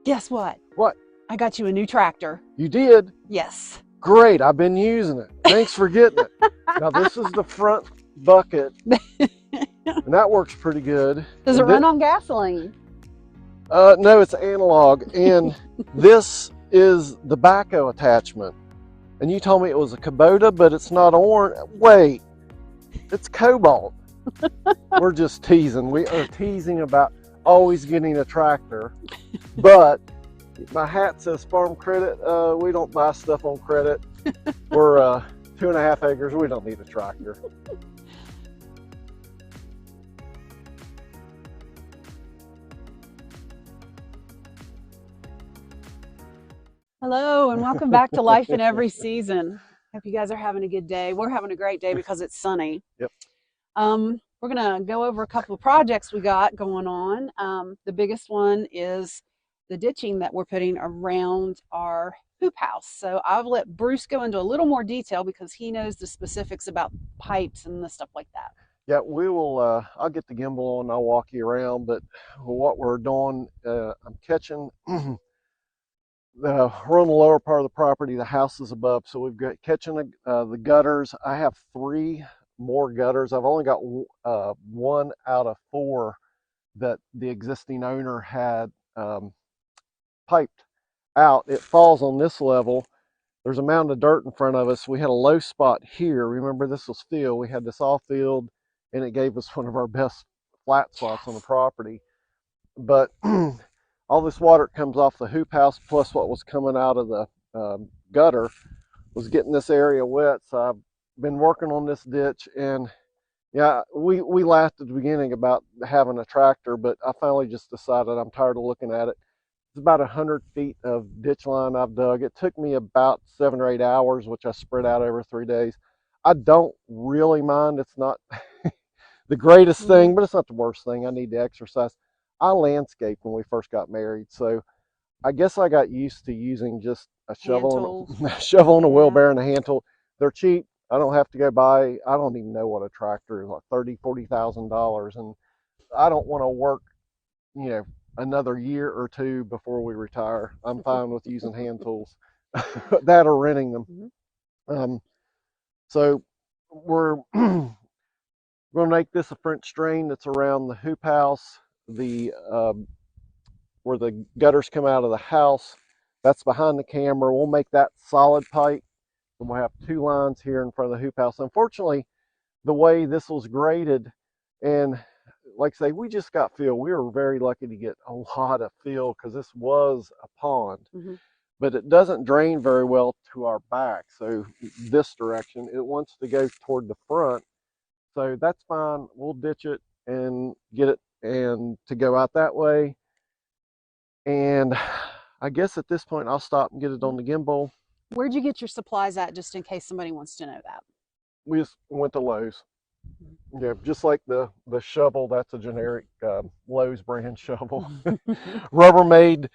Guess what? What? I got you a new tractor. You did? Yes. Great, I've been using it. Thanks for getting it. Now this is the front bucket, and that works pretty good. Does it run on gasoline? No, it's analog, and this is the backhoe attachment. And you told me it was a Kubota, but it's not orange. Wait, it's cobalt. We're just teasing. We are teasing about always getting a tractor, but my hat says farm credit. We don't buy stuff on credit. We're 2.5 acres. We don't need a tractor. Hello, and welcome back to Life in Every Season. Hope you guys are having a good day. We're having a great day because it's sunny. Yep. We're going to go over a couple of projects we got going on. The biggest one is the ditching that we're putting around our hoop house. So I'll let Bruce go into a little more detail because he knows the specifics about pipes and the stuff like that. Yeah, we will. I'll get the gimbal on and I'll walk you around. But what we're doing, I'm catching. We're on the lower part of the property. The house is above, so we've got catching the gutters. I have 3 more gutters. I've only got 1 out of 4 that the existing owner had piped out. It falls on this level. There's a mound of dirt in front of us. We had a low spot here. Remember, this was field. We had this all field, and it gave us one of our best flat spots on the property. But all this water comes off the hoop house, plus what was coming out of the gutter was getting this area wet. So I've been working on this ditch, and yeah, we laughed at the beginning about having a tractor, but I finally just decided I'm tired of looking at it. It's about 100 feet of ditch line I've dug. It took me about 7 or 8 hours, which I spread out over 3 days. I don't really mind. It's not the greatest thing, but it's not the worst thing. I need to exercise. I landscaped when we first got married, so I guess I got used to using just a shovel and a shovel and a wheelbarrow and a hand tool. They're cheap. I don't have to go buy. I don't even know what a tractor is, like $30,000-$40,000, and I don't want to work, another year or 2 before we retire. I'm fine with using hand tools, that or renting them. So we're going to make this a French drain that's around the hoop house. Where the gutters come out of the house, that's behind the camera. We'll make that solid pipe, and we'll have 2 lines here in front of the hoop house. Unfortunately, the way this was graded, and like I say, we just got fill. We were very lucky to get a lot of fill because this was a pond, but it doesn't drain very well to our back. So this direction, it wants to go toward the front. So that's fine. We'll ditch it and get it and to go out that way. And I guess at this point I'll stop and get it on the gimbal. Where'd you get your supplies at, just in case somebody wants to know that? We just went to Lowe's. Yeah, just like the shovel, that's a generic Lowe's brand shovel. Rubbermaid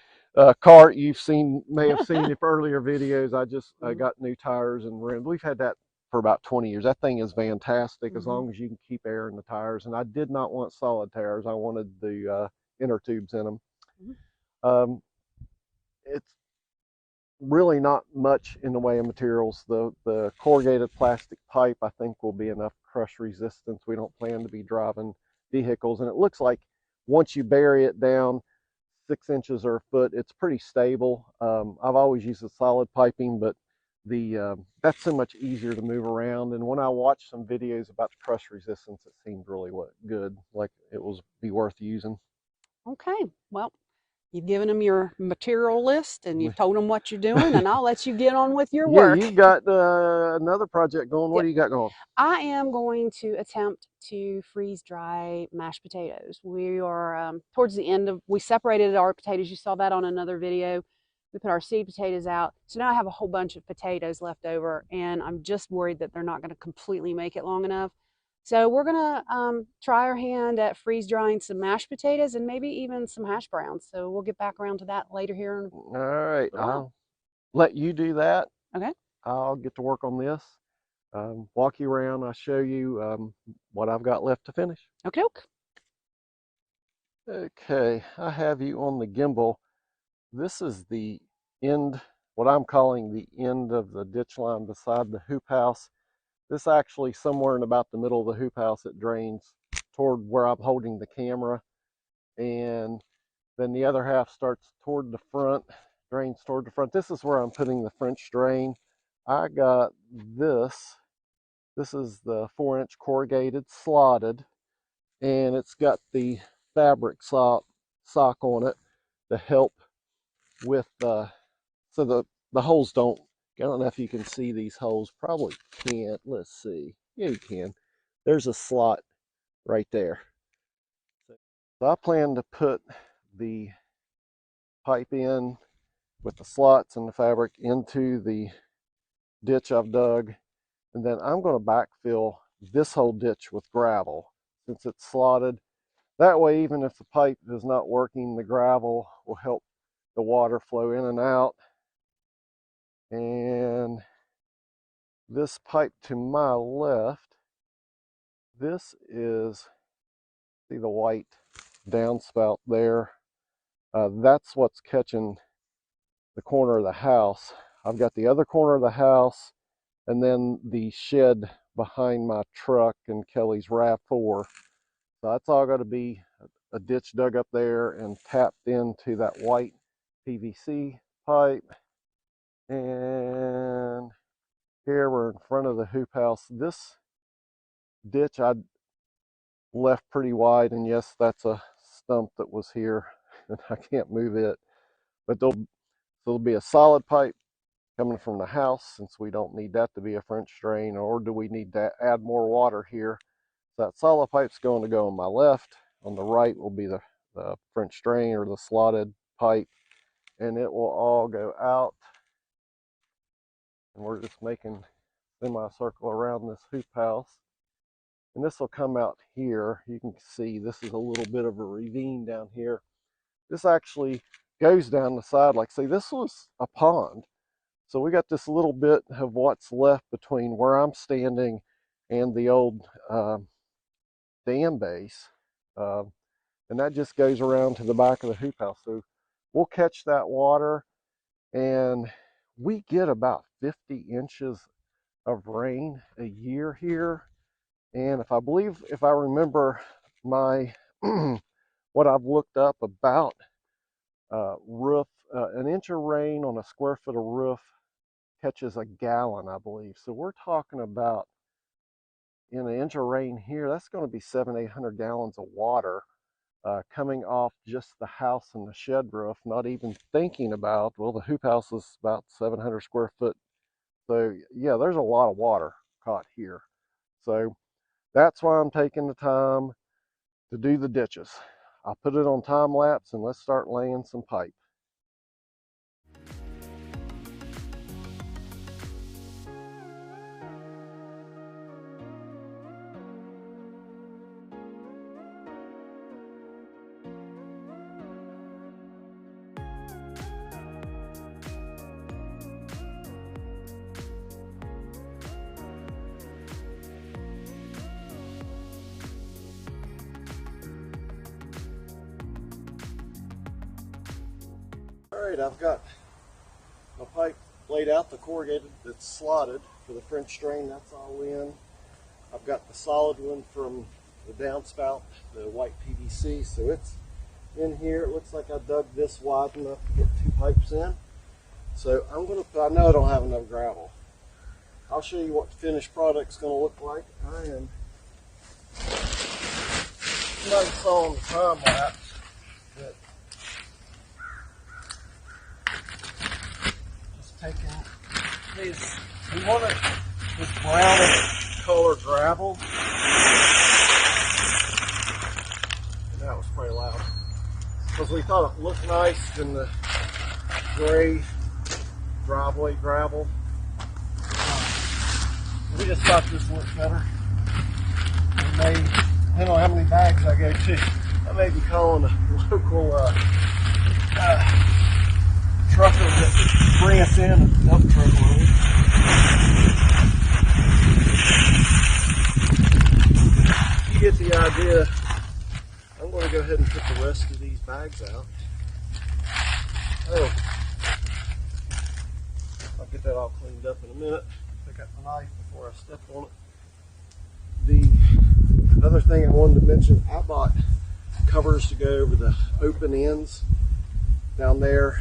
cart, may have seen if earlier videos. I got new tires and rims. We've had that for about 20 years. That thing is fantastic as long as you can keep air in the tires. And I did not want solid tires. I wanted the inner tubes in them. It's really not much in the way of materials. The corrugated plastic pipe, I think, will be enough crush resistance. We don't plan to be driving vehicles, and it looks like once you bury it down 6 inches or a foot, it's pretty stable. I've always used the solid piping, but that's so much easier to move around. And when I watched some videos about the crush resistance, it seemed really good, like it was be worth using. Okay, well, you've given them your material list and you've told them what you're doing, and I'll let you get on with your work. Yeah, you've got another project going. What do you got going? I am going to attempt to freeze dry mashed potatoes. We are towards the end of, we separated our potatoes. You saw that on another video. We put our seed potatoes out. So now I have a whole bunch of potatoes left over, and I'm just worried that they're not going to completely make it long enough. So we're going to try our hand at freeze drying some mashed potatoes and maybe even some hash browns. So we'll get back around to that later here. All right. I'll let you do that. Okay. I'll get to work on this. Walk you around. I'll show you what I've got left to finish. Okay. Okay. I have you on the gimbal. this is the end, what I'm calling the end of the ditch line beside the hoop house. This actually, somewhere in about the middle of the hoop house, it drains toward where I'm holding the camera. And then the other half starts toward the front, drains toward the front. This is where I'm putting the French drain. I got this. This is the 4-inch corrugated slotted, and it's got the fabric sock on it to help with so the holes don't, I don't know if you can see these holes, probably can't. Let's see. Yeah, you can. There's a slot right there. So I plan to put the pipe in with the slots and the fabric into the ditch I've dug, and then I'm going to backfill this whole ditch with gravel since it's slotted. That way, even if the pipe is not working, the gravel will help the water flow in and out. And this pipe to my left, this is, see the white downspout there? That's what's catching the corner of the house. I've got the other corner of the house and then the shed behind my truck and Kelly's RAV4. So that's all got to be a ditch dug up there and tapped into that white PVC pipe. And here we're in front of the hoop house. This ditch I left pretty wide, and yes, that's a stump that was here and I can't move it. But there'll be a solid pipe coming from the house, since we don't need that to be a French drain, or do we need to add more water here? So that solid pipe's going to go on my left. On the right will be the French drain, or the slotted pipe, and it will all go out. And we're just making semicircle around this hoop house. And this will come out here. You can see this is a little bit of a ravine down here. This actually goes down the side. Like, see, this was a pond. So we got this little bit of what's left between where I'm standing and the old dam base. And that just goes around to the back of the hoop house. So we'll catch that water, and we get about 50 inches of rain a year here. And if I remember my what I've looked up about roof, an inch of rain on a square foot of roof catches a gallon, I believe. So we're talking about, in an inch of rain here, that's going to be 700-800 gallons of water coming off just the house and the shed roof, not even thinking about, well, the hoop house is about 700 square foot. So yeah, there's a lot of water caught here. So that's why I'm taking the time to do the ditches. I'll put it on time lapse, and let's start laying some pipe. Alright, I've got my pipe laid out, the corrugated that's slotted for the French drain, that's all in. I've got the solid one from the downspout, the white PVC, so it's in here. It looks like I dug this wide enough to get 2 pipes in. So I'm going to, I know I don't have enough gravel. I'll show you what the finished product's going to look like. I am, you might have saw on the time lapse that taking these, we wanted this brownish color gravel, and that was pretty loud, because we thought it looked nice in the gray driveway gravel. We just thought this looked better. We may, I don't know how many bags I go to. I may be calling a local trucker that bring us in a dump truck load. You get the idea. I'm going to go ahead and put the rest of these bags out. Oh, I'll get that all cleaned up in a minute. Pick up my knife before I step on it. The other thing I wanted to mention, I bought covers to go over the open ends down there,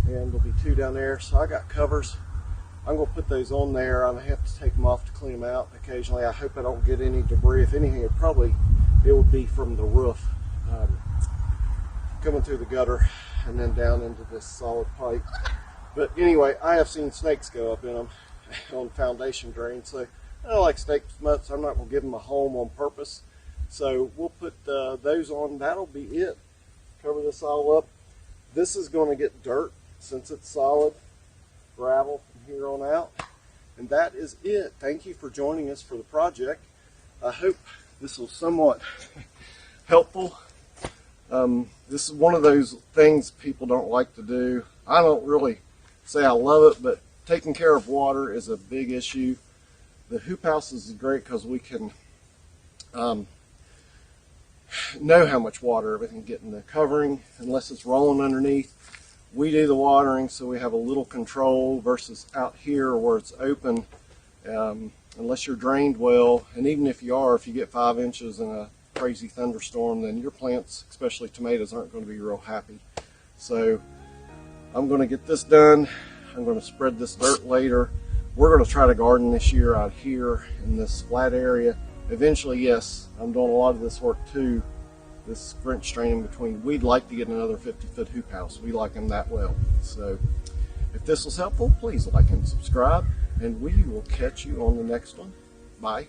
and there'll be 2 down there. So I got covers. I'm going to put those on there. I'm going to have to take them off to clean them out occasionally. I hope I don't get any debris. If anything, it would be from the roof coming through the gutter and then down into this solid pipe. But anyway, I have seen snakes go up in them on foundation drains. So I don't like snakes much. So I'm not going to give them a home on purpose. So we'll put those on. That'll be it. Cover this all up. This is going to get dirt since it's solid, gravel from here on out. And that is it. Thank you for joining us for the project. I hope this was somewhat helpful. This is one of those things people don't like to do. I don't really say I love it, but taking care of water is a big issue. The hoop houses is great because we can know how much water everything get in the covering, unless it's rolling underneath. We do the watering, so we have a little control versus out here where it's open. Unless you're drained well, and even if you are, if you get 5 inches in a crazy thunderstorm, then your plants, especially tomatoes, aren't going to be real happy. So I'm going to get this done. I'm going to spread this dirt later. We're going to try to garden this year out here in this flat area. Eventually, yes, I'm doing a lot of this work too, this French drain in between. We'd like to get another 50-foot hoop house. We like them that well. So if this was helpful, please like and subscribe, and we will catch you on the next one. Bye.